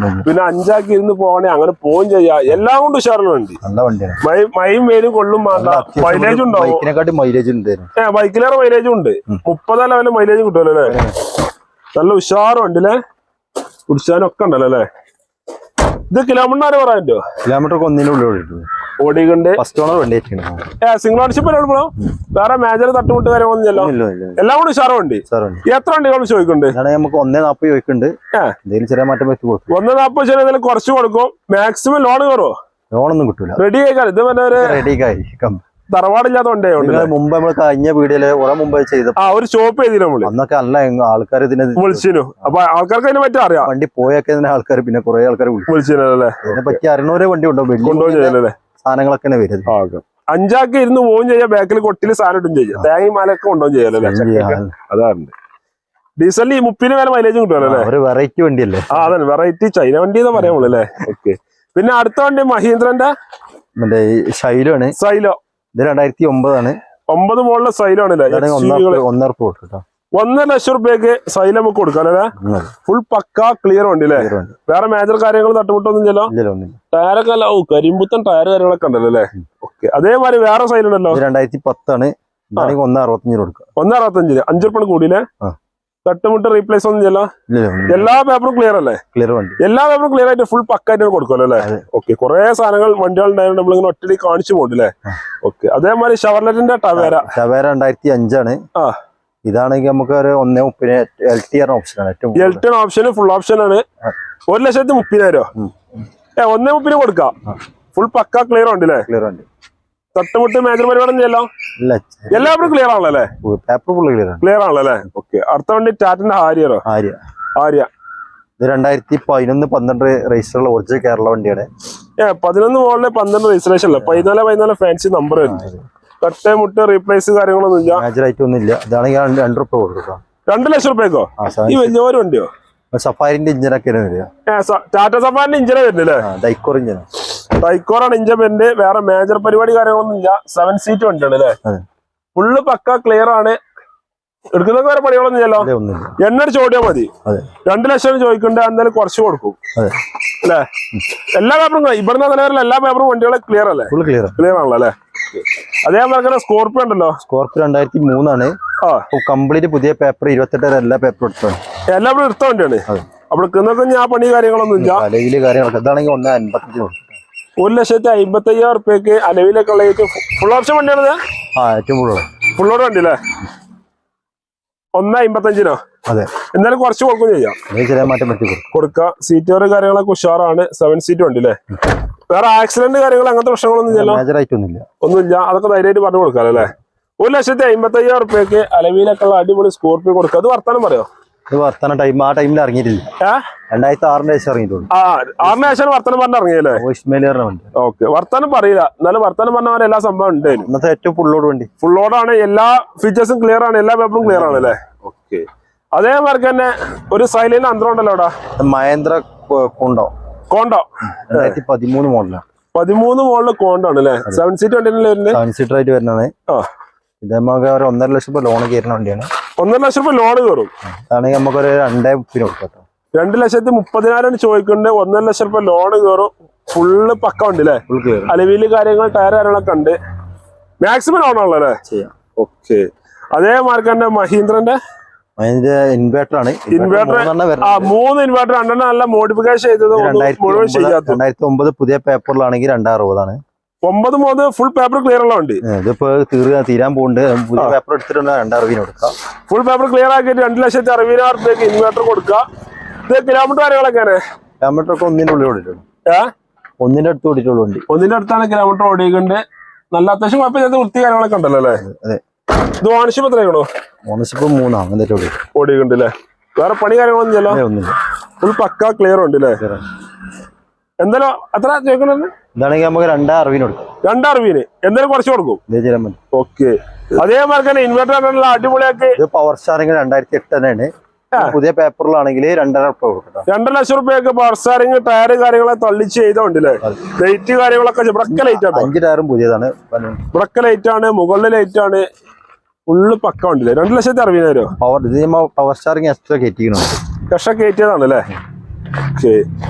പിന്നെ 5 ഇരുന്ന് പോകണേ അങ്ങനെ പോവും ചെയ്യാം. എല്ലാം കൊണ്ട് ഉഷാറുള്ള വണ്ടി. നല്ല വണ്ടിയാണ്. മൈയും വെയിലും കൊള്ളും മാത്രം. മൈലേജ് ഉണ്ടാവും. മൈലേജ് ഉണ്ട്. ബൈക്കിലേറെ മൈലേജും ഉണ്ട്. 30 ലെവലിൽ മൈലേജും കിട്ടുമല്ലോ അല്ലേ? നല്ല ഉഷാറ് വണ്ടി അല്ലേ? കുടിച്ചാനൊക്കെ ഉണ്ടല്ലോ അല്ലേ? ഇത് കിലോമീറ്റർ പറയാൻ പറ്റുമോ? കിലോമീറ്റർ 1 ഉള്ളിൽ ഓടിക്കണ്ട്. ഫസ്റ്റ് ഓണർ വണ്ടി സിംഗിൾ ഓണർഷിപ്പ് എവിടെ? വേറെ മേജർ തട്ടുമുട്ട് കാര്യമൊന്നുമില്ലല്ലോ. എല്ലാം കൂടി ഉഷാറ് വണ്ടി. എത്ര വണ്ടികൾ ചോദിക്കുന്നുണ്ട്? നമുക്ക് 1.40 ചോദിക്കുന്നുണ്ട്. ചെറിയ മാറ്റം വെച്ച് കൊടുക്കും. 1.40 ചെറിയ കുറച്ച് കൊടുക്കും. Maximum loan കയറുമോ? ലോണൊന്നും കിട്ടൂല. റെഡി ആയിക്കാണ്. ഇത് പിന്നെ തറവാടില്ലാത്ത വണ്ടിയാ. മുമ്പ് നമ്മള് കഴിഞ്ഞ വീഡിയോയില് മുമ്പ് ചെയ്ത ഒരു ഷോപ്പ് ചെയ്തില്ല നമ്മള്. അന്നൊക്കെ നല്ല ആൾക്കാർ ഇതിനെ വിളിച്ചിരുന്നു. അപ്പൊ ആൾക്കാർക്ക് അതിനെ പറ്റി അറിയാം. വണ്ടി പോയൊക്കെ ആൾക്കാർ പിന്നെ കുറെ ആൾക്കാർ വിളിച്ചിരുന്നല്ലേ? ഇതിനെ പറ്റി അറിയണവരെ വണ്ടി ഉണ്ടോ? സാധനങ്ങളൊക്കെ വരുന്നത്. 5 ഇരുന്ന് പോവും ചെയ്യാം. ബാക്കിൽ കൊട്ടില് സാധനം ഇടും ചെയ്യാം. തേങ്ങയും മാലൊക്കെ കൊണ്ടുപോകും ചെയ്യാലോ. അതാണ് ഡീസലിൽ 30 മേലെ മൈലേജും കിട്ടുമല്ലോ അല്ലേ? ഒരു വെറൈറ്റി വണ്ടിയല്ലേ? അതെ, വെറൈറ്റി ചൈന വണ്ടി എന്ന് പറയാൻ അല്ലേ? ഓക്കെ. പിന്നെ അടുത്ത വണ്ടി മഹീന്ദ്രന്റെ മറ്റേ ഷൈലോ ആണ്. സൈലോ ഇത് 2009 9 മോഡലിലെ സൈലോ ആണല്ലേ. 1.5 ലക്ഷം റുപ്യക്ക് സൈലം നമുക്ക് കൊടുക്കാം അല്ലേ. ഫുൾ പക്ക ക്ലിയർ വണ്ടി അല്ലേ. വേറെ മേജർ കാര്യങ്ങൾ തട്ടുമുട്ടൊന്നും ഇല്ലല്ലോ. ടയറൊക്കെ അല്ല കരിമ്പുത്തൻ ടയർ കാര്യങ്ങളൊക്കെ ഉണ്ടല്ലോ അല്ലേ. ഓക്കെ അതേമാതിരി വേറെ സൈൽ ഉണ്ടല്ലോ. 2010 ആണ്. 1.65 കൊടുക്കുക. 1.65 5 റുപ്യ കൂടിയില്ലേ. തട്ടുമുട്ട് റീപ്ലേസ് ഒന്നും ചെയ്യല്ലോ. എല്ലാ പേപ്പറും ക്ലിയർ അല്ലേ. ക്ലിയർ വണ്ടി എല്ലാ പേപ്പറും ക്ലിയർ ആയിട്ട് ഫുൾ പക്കായിട്ട് കൊടുക്കുമല്ലോ അല്ലേ. ഓക്കെ കുറെ സാധനങ്ങൾ വണ്ടികൾ ഉണ്ടായതുകൊണ്ട് നമ്മളിങ്ങനെ ഒറ്റയ്ക്ക് കാണിച്ചു പോകണ്ടല്ലേ. ഓക്കെ അതേമാതിരി ഷവർലെറ്റിന്റെ ടവേര 2005 ആണ്. ഇതാണെങ്കിൽ നമുക്ക് ഒരു 1.30 LTR ഓപ്ഷനാണ്. LTR ഓപ്ഷൻ ഫുൾ ഓപ്ഷൻ ആണ്. 1,30,000 1.30 കൊടുക്കാം. ഫുൾ പക്ക ക്ലിയർ ഉണ്ട് അല്ലേ. ക്ലിയർ ഉണ്ട്. തട്ടുമുട്ട് മേജർ പരിപാടി ചെയ്യല്ലോ. എല്ലാവരും ക്ലിയർ ആണല്ലേ. ക്ലിയർ ആണല്ലേ. ഓക്കെ അടുത്ത വണ്ടി ടാറ്റന്റെ ഹാരിയറോ. ആര്യ ഇത് 2011-12 രജിസ്റ്ററുള്ള ഒറിജിനൽ കേരള വണ്ടിയാണ്. 11 മോഡല് 12 രജിസ്ട്രേഷൻ അല്ല. 14 ഫാൻസി നമ്പർ വരുന്നത്. തട്ട് മുട്ട് റീപ്ലേസ് കാര്യങ്ങളൊന്നും ഇല്ല. ഒന്നുമില്ല. ഇതാണെങ്കിൽ 2 റുപ്യ കൊടുക്കാം. 2 ലക്ഷം റുപ്യക്കോ ഈ വലിയ ഒരു വണ്ടിയോ. സഫാരിന്റെ ഇഞ്ചിനൊക്കെ ടാറ്റ സഫാരിന്റെ ഇഞ്ചിനെ വരുന്നില്ലേ. ഡൈക്കോർ ഇഞ്ചിന. ഡൈക്കോറാണ് ഇഞ്ചൻ വരുന്നത്. വേറെ മേജർ പരിപാടി കാര്യങ്ങളൊന്നും ഇല്ല. 7 സീറ്റ് വണ്ടിയാണ് അല്ലേ. ഫുള്ള് പക്ക ക്ലിയർ ആണ്. എടുക്കുന്നൊക്കെ വേറെ പണികളൊന്നും ഇല്ലല്ലോ. എണ്ണ ചോദിയാൽ മതി. 2 ലക്ഷം ചോദിക്കണ്ടേ എന്തായാലും കുറച്ച് കൊടുക്കും അല്ലേ. എല്ലാ പേപ്പറും ഇവിടുന്ന് നിലവിലുള്ള എല്ലാ പേപ്പറും വണ്ടികളെ ക്ലിയർ അല്ലേ. ക്ലിയർ ആണല്ലോ അല്ലേ. അതേപോലെ സ്കോർപ്പിയോ ഉണ്ടല്ലോ. സ്കോർപ്പിയോ 2003 ആണ്. കംപ്ലീറ്റ് പുതിയ പേപ്പർ 28 എല്ലാ പേപ്പറും എടുത്താണ്. എല്ലാ പേപ്പറും എടുത്ത വണ്ടിയാണ്. അവിടെ ഞാൻ പണി കാര്യങ്ങളൊന്നും ഇല്ല. കാര്യങ്ങളൊക്കെ ഇതാണെങ്കിൽ 1.55 കൊടുക്കും. 1,55,000 റുപ്യക്ക് അലവിലൊക്കെ ഉള്ള ഫുൾ ഓപ്ഷൻ വണ്ടിയാണത്. ഫുള്ളോട് വണ്ടി അല്ലേ. 1.55 അതെ. എന്തായാലും കുറച്ച് കൊടുക്കും ചെയ്യാം. കൊടുക്കാം. സീറ്റോറ് കാര്യങ്ങളൊക്കെ ഉഷാറാണ്. 7 സീറ്റ് വണ്ടി അല്ലേ. വേറെ ആക്സിഡന്റ് കാര്യങ്ങൾ അങ്ങനത്തെ പ്രശ്നങ്ങളൊന്നും ഇല്ലല്ലോ. ഒന്നുമില്ല. അതൊക്കെ ധൈര്യമായിട്ട് പറഞ്ഞു കൊടുക്കാം അല്ലേ. 1,55,000 റുപ്യക്ക് അലവിലൊക്കെ ഉള്ള അടിപൊളി സ്കോർപ്പിയോ കൊടുക്കുക. അത് വർത്താനം പറയോ. ടൈം ആ ടൈമിൽ ഇറങ്ങിയിട്ടില്ല. 2006 ഇറങ്ങിയിട്ടുള്ളൂ. 6 വർത്തനം പറഞ്ഞ ഇറങ്ങിയല്ലേ. ഓക്കെ വർത്തനം പറയില്ല. എന്നാലും വർത്തനം പറഞ്ഞ എല്ലാ സംഭവം ഉണ്ട്. ഇന്നത്തെ ഏറ്റവും ഫുള്ളോട് വണ്ടി. ഫുള്ളോടാണ്. എല്ലാ ഫീച്ചേഴ്സും ക്ലിയർ ആണ്. എല്ലാ പേപ്പറും ക്ലിയർ ആണ് അല്ലേ. ഓക്കെ അതേമാതിരി തന്നെ ഒരു സൈലന്റ് അന്തരം ഉണ്ടല്ലോ അവിടെ. മഹേന്ദ്ര കോണ്ടോ 2013 മോഡലാണ്. 13 മോഡല് കോണ്ടോ ആണ് അല്ലേ. 7 സീറ്റ് വണ്ടി 7 സീറ്റർ ആയിട്ട് വരുന്നതാണ്. ഇതേമാതിരി 1.5 ലക്ഷം രൂപ ലോൺ കയറുന്ന വണ്ടിയാണ്. 1.5 ലക്ഷം രൂപ ലോൺ കയറും. അതാണെങ്കിൽ നമുക്കൊരു 2.30 കൊടുക്കാം. 2,30,000 ചോദിക്കുന്നുണ്ട്. 1.5 ലക്ഷം രൂപ ലോൺ കയറും. ഫുള്ള് പക്ക ഉണ്ട് അല്ലേ. അലവില് കാര്യങ്ങൾ ടയർ കാര്യങ്ങളൊക്കെ ഉണ്ട്. മാക്സിമം ലോൺ ആണല്ലോ അല്ലേ. ഓക്കെ അതേമാതിരി തന്നെ മഹീന്ദ്രന്റെ ഇൻവേർട്ടർ ആണ്. 3 ഇൻവേർട്ടർ 2 നല്ല മോഡിഫിക്കേഷൻ ചെയ്തത്. 2009 പുതിയ പേപ്പറിലാണെങ്കിൽ 2.60 ആണ്. 9 മോഡ് ഫുൾ പേപ്പർ ക്ലിയർ ഉള്ള വണ്ടി. ഇതിപ്പോ തീരാൻ പോകുന്നുണ്ട്. പുതിയ പേപ്പർ എടുത്തിട്ടുണ്ട്. 2.60 കൊടുക്കാം. ഫുൾ പേപ്പർ ക്ലിയർ ആക്കിയിട്ട് 2,60,000 റുപ്യക്ക് ഇൻവേർട്ടർ കൊടുക്കുക. ഇത് കിലോമീറ്റർ കാര്യങ്ങളൊക്കെയാണ്. കിലോമീറ്റർ ഒക്കെ 1.ന്റെ ഉള്ളിൽ ഓടിയിട്ടുള്ളൂ. 1.ന്റെ അടുത്ത് ഓടിയിട്ടുള്ളൂ വണ്ടി. 1.ന്റെ അടുത്താണ് കിലോമീറ്റർ ഓടിയിട്ടുണ്ട്. നല്ല അത്യാവശ്യം കുഴപ്പമില്ലാത്ത വൃത്തി കാര്യങ്ങളൊക്കെ ഉണ്ടല്ലോ അല്ലേ. ഇത് ഓണർഷിപ്പ് എത്രയാണോ. ഓണർഷിപ്പ് 3 ഓടിയിട്ടുണ്ട് അല്ലേ. വേറെ പണി കാര്യങ്ങളൊന്നും ചെയ്യല്ലോ. ഫുൾ പക്ക ക്ലിയർ ഉണ്ട് അല്ലേ. എന്തായാലും എത്ര ചോദിക്കണേ. ഇതാണെങ്കിൽ നമുക്ക് 2.60 കൊടുക്കും. 2.60 എന്തായാലും കുറച്ച് കൊടുക്കും. ഓക്കെ അതേമാതിരി തന്നെ ഇൻവെർട്ടർ അടിപൊളിയാക്കി. പവർ സ്റ്റാറിംഗ് 2008 തന്നെയാണ്. പുതിയ പേപ്പറിലാണെങ്കിൽ 2.5 കൊടുക്കും. 2 ലക്ഷം റുപ്യക്ക് പവർ സ്റ്റാറിംഗ് ടയർ കാര്യങ്ങളൊക്കെ തള്ളിച്ച് ചെയ്തോണ്ടല്ലേ. ലൈറ്റ് കാര്യങ്ങളൊക്കെ ബ്രക്ക് ലൈറ്റ് ആണ്. 5 ടയറും പുതിയതാണ്. ബ്രക്ക് ലൈറ്റ് ആണ്. മുകളിലെ ലൈറ്റ് ആണ്. ഫുള്ള് പക്ക ഉണ്ടല്ലേ. 2,60,000 പവർ സ്റ്റാറിംഗ് എക്സ്ട്രാ കയറ്റിക്കുന്നുണ്ട്. കഷ്ട കയറ്റിയതാണ് അല്ലേ.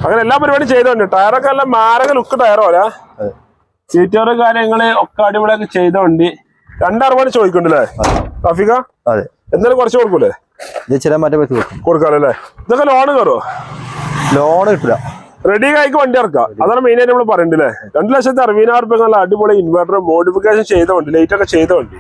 അങ്ങനെ എല്ലാ പരിപാടിയും ചെയ്തോണ്ട്. ടയറൊക്കെ എല്ലാം മാരക ലുക്ക് ടയറോ അല്ല. സീറ്റോറ് കാര്യങ്ങള് ഒക്കെ അടിപൊളിയൊക്കെ ചെയ്തോണ്ട്. 2.60 ചോദിക്കണ്ടല്ലേ റഫീഖ. എന്തായാലും കുറച്ച് കൊടുക്കൂലേ. കൊടുക്കാല്ലേ. ഇതൊക്കെ ലോണ് കയറോ. ലോൺ കിട്ടില്ല. റെഡി ആയിക്ക് വണ്ടി ഇറക്കാം. അതാണ് മെയിൻ ആയിട്ട് നമ്മൾ പറയണ്ടല്ലേ. 2,60,000 റുപ്യ നല്ല അടിപൊളി ഇൻവെർട്ടർ മോഡിഫിക്കേഷൻ ചെയ്ത വണ്ടി. ലൈറ്റ് ഒക്കെ ചെയ്ത വണ്ടി.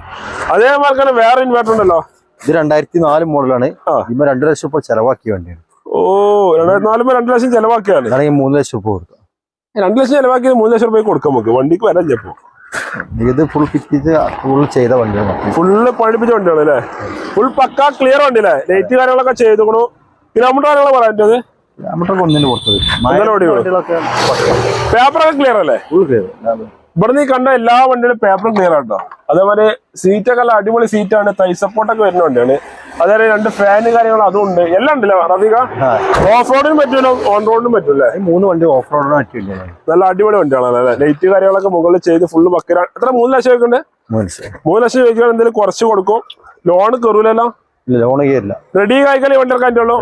അതേമാതിരി തന്നെ വേറെ ഇൻവെർട്ടർ ഉണ്ടല്ലോ. ഇത് 2004 മോഡലാണ്. 2 ലക്ഷം രൂപ ചെലവാക്കിയ വണ്ടിയാണ്. 2004 2 ലക്ഷം ചെലവാക്കിയാണ്. 3 ലക്ഷം രൂപ കൊടുക്കാം. 2 ലക്ഷം ചെലവാക്കിയത് 3 ലക്ഷം രൂപ കൊടുക്കാം നമുക്ക്. വണ്ടിക്ക് വരാൻ ചെപ്പോ. ഇത് ഫുൾ ഫിറ്റ് ഫുൾ ചെയ്ത വണ്ടിയാണ്. ഫുള്ള് പണിപ്പിച്ച വണ്ടിയാണ് അല്ലേ. ഫുൾ പക്ക ക്ലിയർ വണ്ടി അല്ലേ. ലൈറ്റ് കാര്യങ്ങളൊക്കെ ചെയ്തോളൂ. കിലോമീറ്റർ കാര്യങ്ങൾ പറയാൻ കിലോമീറ്റർ 1.ന് കൊടുത്തത്. പേപ്പറൊക്കെ ക്ലിയർ അല്ലേ. ഇവിടെ നീ കണ്ട എല്ലാ വണ്ടികളും പേപ്പർ ക്ലിയർ ആട്ടോ. അതേപോലെ സീറ്റൊക്കെ നല്ല അടിപൊളി സീറ്റാണ്, തൈ സപ്പോർട്ടൊക്കെ വരുന്ന വണ്ടിയാണ്. അതേപോലെ 2 ഫാനും കാര്യങ്ങളും അതും ഉണ്ട്, എല്ലാം ഉണ്ടല്ലോ റഫീഖ. ഓഫ് റോഡിനും പറ്റുമല്ലോ, ഓൺ റോഡിനും പറ്റൂല്ലേ? 3 വണ്ടി ഓഫ് റോഡിന് പറ്റില്ല. നല്ല അടിപൊളി വണ്ടിയാണല്ലോ അല്ലെ? ലൈറ്റ് കാര്യങ്ങളൊക്കെ മുകളിൽ ചെയ്ത് ഫുള്ള് പക്കര. എത്ര 3 ലക്ഷം ചോദിക്കണ്ടേ? 3 ലക്ഷം ചോദിക്കാൻ എന്തെങ്കിലും കുറച്ച് കൊടുക്കും. ലോൺ കയറൂലല്ലോ? ലോൺ കയറില്ല. റെഡി കായ്ക്കാലേ വണ്ടി ഇറക്കാൻ പറ്റുള്ളൂ.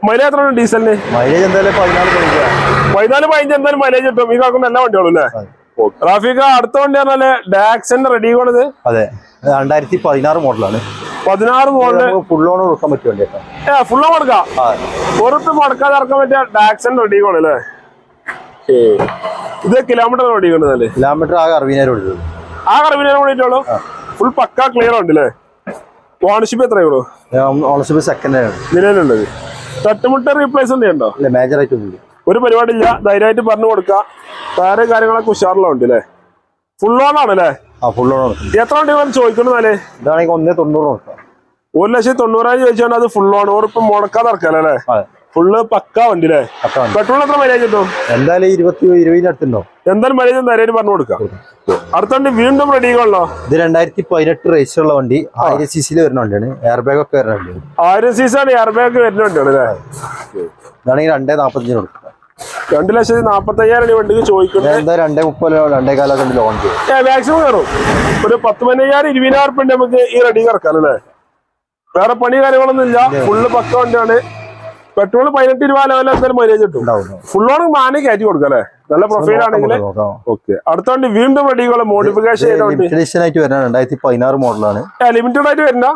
മൈലേജ് എത്ര ഡീസലിന്? മൈലേജ് എന്തായാലും 14-15 എന്തായാലും മൈലേജ് കിട്ടും. ഈ കാക്കുന്ന എല്ലാ വണ്ടികളും അല്ലേ? റാഫിക അടുത്ത വണ്ടി പറഞ്ഞാല് ഡാക്സന്റെ റെഡി കോണത്. അതെ, 2016 മോഡലാണ്. 16 മോഡല് ഫുൾ ഓൺ കൊടുക്കാൻ പറ്റുമല്ലേ? ഫുൾ ഓൺ കൊടുക്കാം. പുറത്ത് മുടക്കാതെ ഇറക്കാൻ പറ്റിയ ഡാക്സന്റെ റെഡി കോൺ അല്ലേ? ഇത് കിലോമീറ്റർ റെഡി കോണല്ലേ? കിലോമീറ്റർ ആകെ 60,000 കൊടുത്തത്. ആ 60,000 വേണ്ടിയിട്ടുള്ളൂ. ഫുൾ പക്കാ ക്ലിയർ ഉണ്ടല്ലേ? ഓണർഷിപ്പ് എത്രയുള്ളൂ? ഓണർഷിപ്പ് സെക്കൻഡ് ആണ് നിലവിലുള്ളത്. തട്ടുമുട്ട റീപ്ലേസ്മെന്റ് ഉണ്ടോ? ഇല്ല, മേജർ ആയിട്ടൊന്നുമില്ല. ഒരു പരിപാടിയില്ല, ധൈര്യമായിട്ട് പറഞ്ഞു കൊടുക്കാം. വേറെ കാര്യങ്ങളൊക്കെ ഉഷാറിലുള്ള ഉണ്ട് അല്ലേ? ഫുൾ ഓൺ ആണല്ലേ? Full on. എത്ര വണ്ടി ചോദിക്കണമെന്നാലേ? ഇതാണെങ്കിൽ 1,90,000 കൊടുക്കാം. 1,90,000 ചോദിച്ചാൽ അത് ഫുൾ ഓൺ. ഓർപ്പം മുടക്കാതെ ഇറക്കാല്ലേ? ഫുള്ള് പക്കാ വണ്ടി അല്ലേ? പെട്രോൾ എത്ര മൈലേജ് കിട്ടും? എന്തായാലും 20 അടുത്തുണ്ടോ? എന്തായാലും മൈലേജ് ധൈര്യമായിട്ട് പറഞ്ഞു കൊടുക്കാം. അടുത്ത വണ്ടി വീണ്ടും റെഡി ആണല്ലോ. ഇത് 2018 രജിസ്റ്റർ ഉള്ള വണ്ടി, 1000 cc വരുന്ന വണ്ടിയാണ്. എയർ ബാഗ് ഒക്കെ വരുന്ന വണ്ടിയാണ്. 1000 cc ആണ് എയർ ബാഗ് വരുന്ന വണ്ടിയാണ് അല്ലേ? ഇതാണെങ്കിൽ 2,45 കൊടുക്കാം. 2,45,000 വണ്ടിക്ക് ചോദിക്കുന്നത്. എന്താ 2,30 2,4 ലോൺ ചെയ്യും. മാക്സിമം കയറും. ഒരു 10,15,000 20,000 നമുക്ക് ഈ റെഡി ഇറക്കാം അല്ലേ? വേറെ പണി കാര്യങ്ങളൊന്നും ഇല്ല. ഫുള്ള് പക്ക വണ്ടിയാണ്. പെട്രോൾ 18-20 ലെവലിൽ എന്തായാലും മൈലേജ് കിട്ടും. ഫുൾ ഓൺ മാനെ കയറ്റി കൊടുക്കാം അല്ലേ? നല്ല പ്രൊഫൈൽ ആണെങ്കിൽ. ഓക്കെ, അടുത്ത വണ്ടി വീണ്ടും റെഡികള് മോഡിഫിക്കേഷൻ ചെയ്ത വണ്ടി. 2016 മോഡലാണ്. ലിമിറ്റഡ് ആയിട്ട് വരുന്ന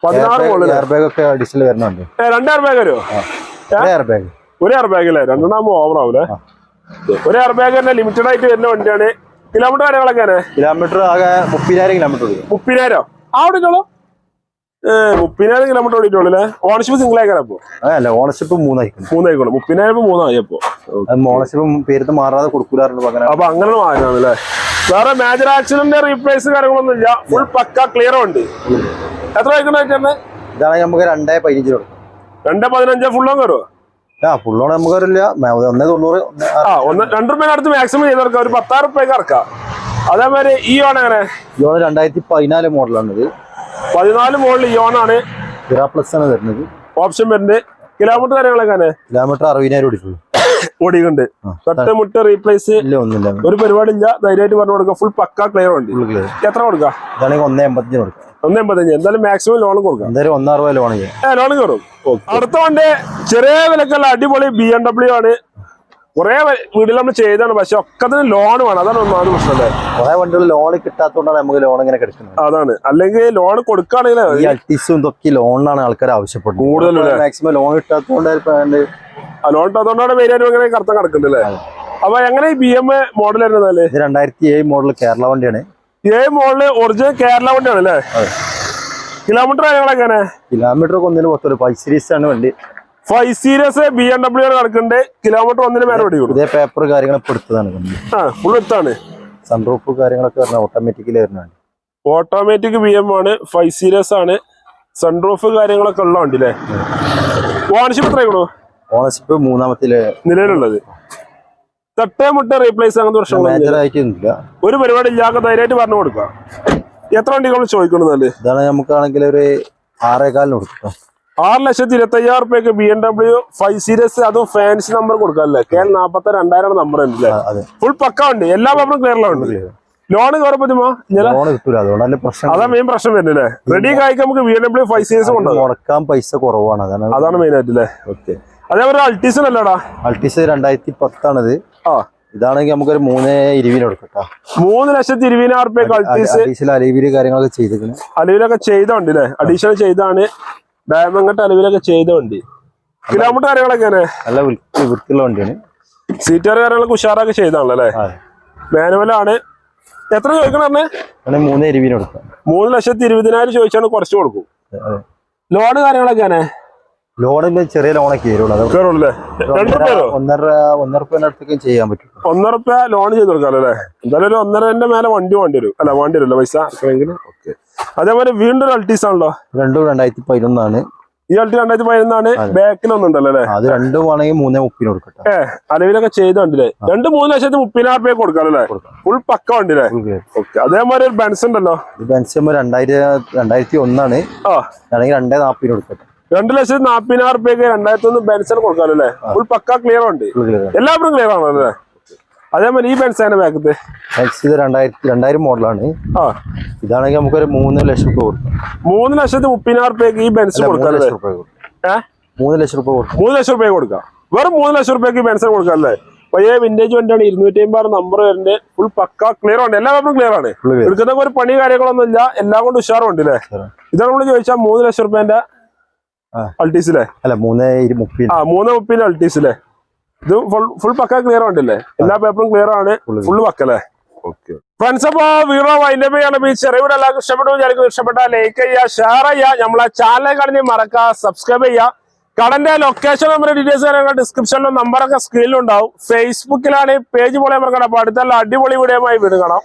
16 മോഡൽ. എയർ ബാഗ് ഒക്കെ അഡീഷണൽ വരുന്നുണ്ട്. 2 എയർ ബാഗ് വരുമോ? ഒരു എയർ ബാഗ് അല്ലേ? 2 ഓവർ ആവൂലേ? ഒരു എയർ ബാഗ് തന്നെ ലിമിറ്റഡ് ആയിട്ട് വരുന്ന വണ്ടിയാണ്. കിലോമീറ്റർ കാര്യങ്ങളൊക്കെ കിലോമീറ്റർ ആകെ 30,000 കിലോമീറ്റർ. 30,000 അവിടെ 30,000 കിലോമീറ്റർ ഓടിയിട്ടുള്ളൂ അല്ലേ? ഓണർഷിപ്പ് സിംഗിൾ ആയിക്കാണ് അപ്പൊ? അല്ല, ഓണർഷിപ്പ് 3 ആയിക്കണം. 30,000 3 അപ്പൊ ഓണർഷിപ്പ് പേര് മാറാതെ കൊടുക്കൂലായിരുന്നു. അപ്പൊ അങ്ങനെ മാറുകയാണ് അല്ലേ? വേറെ മേജർ ആക്സിഡന്റ് റീപ്ലേസ് കാര്യങ്ങളൊന്നും ഇല്ല. ഫുൾ പക്ക ക്ലിയർ ഉണ്ട്. എത്ര വയ്ക്കണേ? ഇതാണെങ്കിൽ നമുക്ക് 2,15 കൊടുക്കും. 2,15 ഫുൾ ഓൺ കയറുമോ? ഫുൾ ഓൺ നമുക്ക് വരില്ല. 1,90. 2 രൂപ അടുത്ത് മാക്സിമം ചെയ്തെടുക്കാം. ഒരു 10,000 രൂപയ്ക്ക് ഇറക്കാം. അതേമാതിരി ഈ ഓൺ എങ്ങനെ? 2014 മോഡലാണിത്. 14 മോഡൽ ഇയോൺ ആണ്. പ്ലസ് ആണ് വരുന്നത്. ഓപ്ഷൻ വരുന്നത്. കിലോമീറ്റർ കാര്യങ്ങളൊക്കെ കിലോമീറ്റർ 60,000 ഓടിക്കുള്ളൂ. ഓടിക്കുന്നുണ്ട്. തട്ടുമുട്ട റീപ്ലേസ് ഒന്നുമില്ല. ഒരു പരിപാടി ഇല്ല. ധൈര്യമായിട്ട് പറഞ്ഞു കൊടുക്കാം. ഫുൾ പക്ക ക്ലിയർ ഉണ്ട്. എത്ര കൊടുക്കാം? ഇതാണെങ്കിൽ 1,85 കൊടുക്കാം. 1,85. എന്തായാലും മാക്സിമം ലോൺ കൊടുക്കാം. എന്തായാലും 1,60 ലോൺ ചെയ്യാം. ലോൺ കയറും. അടുത്ത വണ്ടി ചെറിയ വിലക്കുള്ള അടിപൊളി BMW ആണ്. കുറെ വീട്ടിൽ നമ്മൾ ചെയ്താണ്. പക്ഷെ ഒക്കെ ലോൺ വേണം. അതാണ് ഒന്നാമത് പ്രശ്നം അല്ലേ? കുറെ വണ്ടികൾ ലോൺ കിട്ടാത്തതുകൊണ്ടാണ് നമുക്ക് ലോൺ ഇങ്ങനെ കിടക്കുന്നത്. അതാണ്. അല്ലെങ്കിൽ ലോൺ കൊടുക്കുകയാണെങ്കിൽ അൾട്ടിസും ഇതൊക്കെ ലോണിനാണ് ആൾക്കാർ ആവശ്യപ്പെടുന്നത്. കൂടുതൽ മാക്സിമം ലോൺ കിട്ടാത്തതുകൊണ്ട് ലോൺ കിട്ടാത്തതുകൊണ്ടാണ് മെയിനായിട്ട് ഇങ്ങനെ കറുത്ത കിടക്കുന്നുണ്ട് അല്ലേ? അപ്പൊ എങ്ങനെ ഈ BMW മോഡൽ വരുന്നത്? 2007 മോഡൽ കേരള വണ്ടിയാണ്. 7 മോഡല് ഒറിജിനൽ കേരള വണ്ടിയാണ് അല്ലേ? കിലോമീറ്റർ കാര്യങ്ങളൊക്കെ? കിലോമീറ്റർ ഒന്നിന് 5 സീരീസ് ആണ് വണ്ടി. 5 സീരീസ് BMW കിടക്കുന്നുണ്ട്. കിലോമീറ്റർ 1 മേലെ ഓടിക്കും. ഇതേ പേപ്പർ കാര്യങ്ങളൊക്കെ എടുത്തതാണ്. ഫുൾ എടുത്താണ്. സൺറൂഫ് കാര്യങ്ങളൊക്കെ ഓട്ടോമാറ്റിക്കലി വരുന്നതാണ്. ഓട്ടോമാറ്റിക് BM ആണ്. 5 സീരീസ് ആണ്. സൺറൂഫ് കാര്യങ്ങളൊക്കെ ഉള്ള വണ്ടി അല്ലേ? ഓണർഷിപ്പ് എത്രയാണോ? ഓണർഷിപ്പ് 3ാമത്തില് നിലവിലുള്ളത്. തട്ടേമുട്ട റീപ്ലേസ് അങ്ങനത്തെ പ്രശ്നങ്ങളൊന്നുമില്ല. ഒരു പരിപാടി ഇല്ലാതെ ധൈര്യമായിട്ട് പറഞ്ഞു കൊടുക്കാം. എത്ര വണ്ടികൾ ചോദിക്കുന്നത്? ഇതാണ് നമുക്കാണെങ്കിൽ ഒരു 6,4 കൊടുക്കാം. 6,25,000 രൂപയ്ക്ക് BMW 5 സീരീസ്, അതും ഫാൻസി നമ്പർ കൊടുക്കാല്ലേ? KL 42,000 നമ്പർ ഉണ്ട്. ഫുൾ പക്ക ഉണ്ട്. എല്ലാ പേപ്പറും ക്ലിയറിലുണ്ട്. ലോൺ കയറാൻ പറ്റുമോ? അതാ മെയിൻ പ്രശ്നം വരുന്നില്ലേ? റെഡി കായ്ക്ക് നമുക്ക് BMW 5 സീരീസ് മുടക്കാൻ പൈസ കുറവാണ്. അതാണ് മെയിൻ ആയിട്ട് അല്ലേ? അതേപോലെ അൾട്ടീസൺ അല്ലടാ? അൾട്ടീസ് 2010 ആണിത്. ഇതാണെങ്കിൽ നമുക്കൊരു 3,20 കൊടുക്കാം. 3,20,000 രൂപയ്ക്ക് അൾട്ടീസ്. അലീവില് കാര്യങ്ങളൊക്കെ ചെയ്തിട്ടുണ്ട്. അലവിലൊക്കെ ചെയ്ത വണ്ടി അല്ലേ? അഡീഷണൽ ചെയ്താണ്. ഡയമണ്ട് അലവിലൊക്കെ ചെയ്ത വണ്ടി. കിലോമീറ്റർ കാര്യങ്ങളൊക്കെ നല്ല വൃത്തിയുള്ള വണ്ടിയാണ്. സീറ്റർ കാര്യങ്ങളൊക്കെ ഉഷാറൊക്കെ ചെയ്താണല്ലേ? മാനുവലാണ്. എത്ര ചോദിക്കണം? 3,20 കൊടുക്കാം. 3,20,000 ചോദിച്ചാണ് കുറച്ച് കൊടുക്കും. ലോണ് കാര്യങ്ങളൊക്കെ? ലോൺ ചെറിയ ലോണൊക്കെ കയറുള്ളൂ. 1,500 അടുത്തൊക്കെ ചെയ്യാൻ പറ്റും. 1,500 രൂപ ലോൺ ചെയ്ത് കൊടുക്കാം അല്ലേ? എന്തായാലും ഒരു 1,500 മേലെ വണ്ടി വരും അല്ല? വേണ്ടി വരുമല്ലോ പൈസ. അതേപോലെ വീണ്ടും അൾട്ടീസ് ആണല്ലോ? 2011 ആണ്. ഈ അൾട്ടി 2011 ബാക്കിലൊന്നുണ്ടല്ലോ അല്ലെ? അത് രണ്ടും ആണെങ്കിൽ 3.30 കൊടുക്കട്ടെ. അലവിലൊക്കെ ചെയ്തോണ്ടല്ലേ? 2-3 ലക്ഷത്തിന് 30,000 കൊടുക്കാല്ലേ? ഫുൾ പക്ക വണ്ടില്ലേ? ഓക്കെ. അതേമാതിരി ഒരു ബെൻസ് ഉണ്ടല്ലോ, ബെൻസ് 2001 ആണെങ്കിൽ 2.40 കൊടുക്കട്ടെ. 2,40,000 2001 ബെൻസിന് കൊടുക്കാല്ലേ? ഫുൾ പക്ക ക്ലിയർ ഉണ്ട്, എല്ലാവരും ക്ലിയർ ആണോ അല്ലേ? അതേമാതിരി ഈ ബെൻസ് ആണ് ബാക്കത്ത്. ഇത് 2000 മോഡലാണ്. ഇതാണെങ്കിൽ നമുക്കൊരു 3 ലക്ഷം രൂപ കൊടുക്കാം. 3,30,000 ഈ ബെൻസ് കൊടുക്കാം. 3 ലക്ഷം രൂപ കൊടുക്കാം. 3 ലക്ഷം രൂപ കൊടുക്കാം. വെറും 3 ലക്ഷം രൂപയ്ക്ക് ബെൻസിന് കൊടുക്കാം അല്ലേ? പഴയ വിന്റേജ് വണ്ടിയാണ്, 250 നമ്പർ വരുന്നത്, ഫുൾ പക്ക ക്ലിയർ ഉണ്ട്, എല്ലാ പേപ്പറും ക്ലിയർ ആണ്. എടുക്കുന്ന ഒരു പണി കാര്യങ്ങളൊന്നും ഇല്ല, എല്ലാം കൊണ്ട് ഉഷാറുണ്ട് അല്ലേ? ഇതാണ് നമ്മള് ചോദിച്ചാൽ 3 ലക്ഷം രൂപേന്റെ അൾട്ടീസിലെ? അല്ല 3.30. 3.30 അൾട്ടീസിലെ. ഇത് ഫുൾ പക്ക ക്ലിയർ ഉണ്ടല്ലേ? എല്ലാ പേപ്പറും ക്ലിയർ ആണ്, ഫുള്ള് പക്കല്ലേ? ഫ്രണ്ട്സ്, അപ്പൊ വീഡിയോ വൈൻഡപ്പ് ചെയ്യണം. ഈ ചെറിയ വീഡിയോ എല്ലാവർക്കും ഇഷ്ടപ്പെട്ടു വിചാരിക്കും. ഇഷ്ടപ്പെട്ടാൽ ലൈക്ക് ചെയ്യുക, ഷെയർ ചെയ്യുക, നമ്മളെ ചാനൽ കാണി മറക്കുക, സബ്സ്ക്രൈബ് ചെയ്യുക. കടന്റെ ലൊക്കേഷൻ നമ്പർ ഡീറ്റെയിൽസ് കാര്യങ്ങൾ ഡിസ്ക്രിപ്ഷനിലും നമ്പറൊക്കെ സ്ക്രീനിലും ഉണ്ടാവും. ഫേസ്ബുക്കിലാണ് പേജ് പോലെ മറക്കണം. അപ്പൊ അടുത്തുള്ള അടിപൊളി വീഡിയോയുമായി വീണ്ടും കാണാം.